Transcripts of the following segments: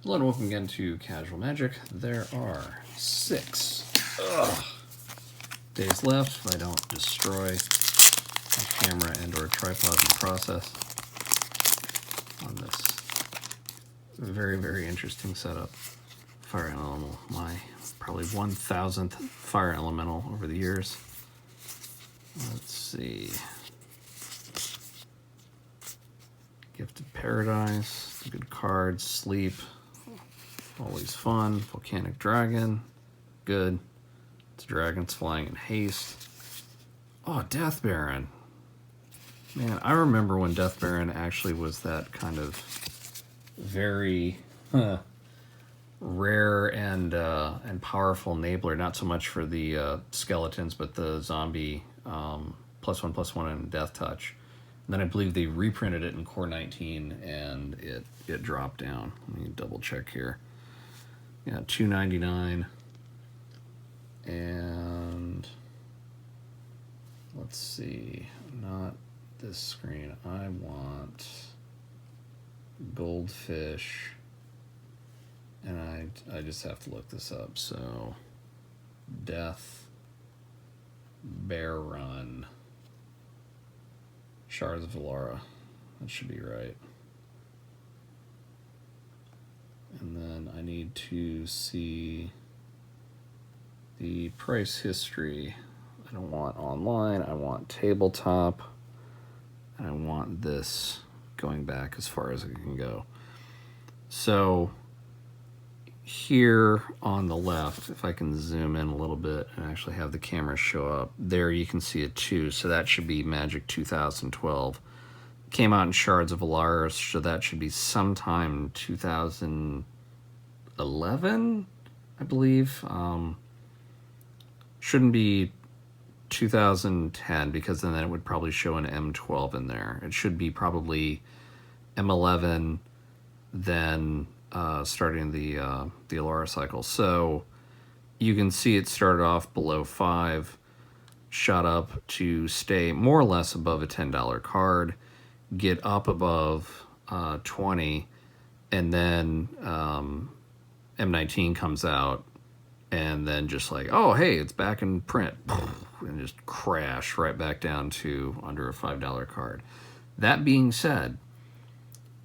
Hello and welcome again to Casual Magic. There are 6 days left if I don't destroy my camera and or tripod in the process on this very, very interesting setup. Fire Elemental, my probably 1000th Fire Elemental over the years. Let's see. Gift of Paradise, good cards, Sleep, always fun. Volcanic Dragon, good. It's dragons flying in haste. Oh, Death Baron. Man, I remember when Death Baron actually was that kind of very rare and powerful enabler. Not so much for the skeletons, but the zombie +1/+1 and Death Touch. And then I believe they reprinted it in Core 19 and it dropped down. Let me double check here. Yeah, $2.99. And let's see, not this screen. I want Goldfish, and I just have to look this up. So, Death Baron, Shards of Alara. That should be right. And then I need to see the price history. I don't want online, I want tabletop, and I want this going back as far as it can go. So here on the left, if I can zoom in a little bit and actually have the camera show up, there you can see a 2, so that should be Magic 2012. Came out in Shards of Alara, so that should be sometime 2011, I believe. Shouldn't be 2010, because then it would probably show an M12 in there. It should be probably M11, then starting the Alara cycle. So you can see it started off below 5, shot up to stay more or less above a $10 card, get up above 20, and then M19 comes out, and then just like, oh, hey, it's back in print, and just crash right back down to under a $5 card. That being said,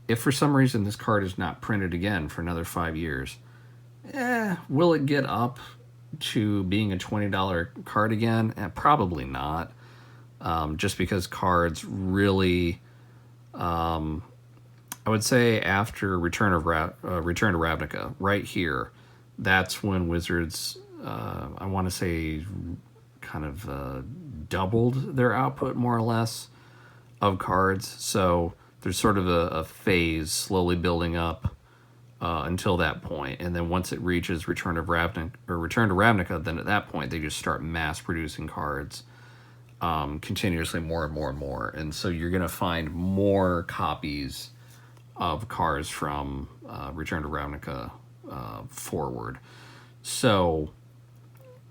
if for some reason this card is not printed again for another 5 years, will it get up to being a $20 card again? Probably not, just because cards really... I would say after Return to Ravnica, right here, that's when Wizards, I want to say, kind of doubled their output, more or less, of cards. So there's sort of a phase slowly building up until that point. And then once it reaches Return to Ravnica, then at that point they just start mass producing cards continuously, more and more and more. And so you're going to find more copies of cards from Return to Ravnica forward. So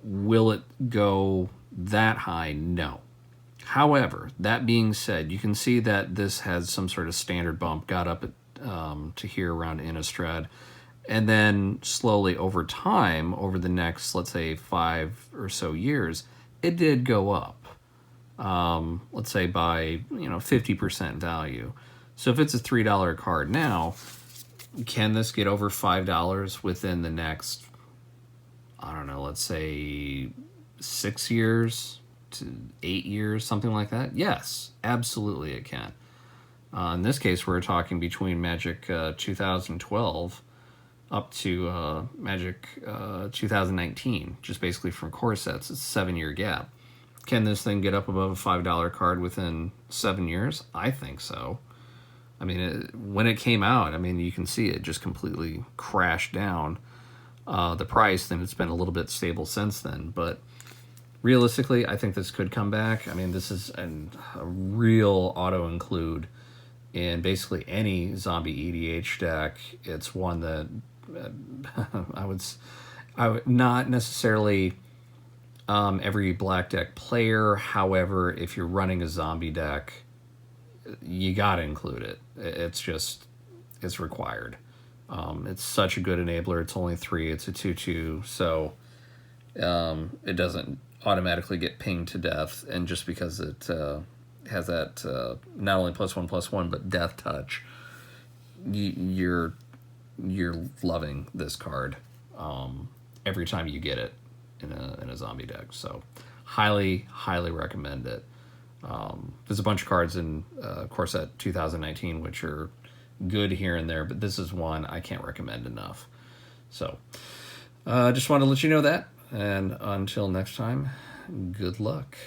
will it go that high? No. However, that being said, you can see that this has some sort of standard bump, got up at, to here around Innistrad, and then slowly over time, over the next, let's say, 5 or so years, it did go up. Let's say by 50% value. So if it's a $3 card now, can this get over $5 within the next, I don't know, let's say 6 years to 8 years, something like that? Yes, absolutely it can. In this case, we're talking between Magic 2012 up to Magic 2019, just basically from core sets. It's a 7-year gap. Can this thing get up above a $5 card within 7 years? I think so. I mean, when it came out, I mean, you can see it just completely crashed down the price. Then it's been a little bit stable since then. But realistically, I think this could come back. I mean, this is a real auto-include in basically any zombie EDH deck. It's one that I would not necessarily... every black deck player. However, if you're running a zombie deck, you gotta include it. It's required. It's such a good enabler. It's only 3. It's a 2/2, so it doesn't automatically get pinged to death. And just because it has that not only +1/+1 but death touch, you're loving this card every time you get it in a zombie deck. So highly recommend it. There's a bunch of cards in Core Set 2019 which are good here and there, but this is one I can't recommend enough. So just want to let you know that, and until next time, good luck.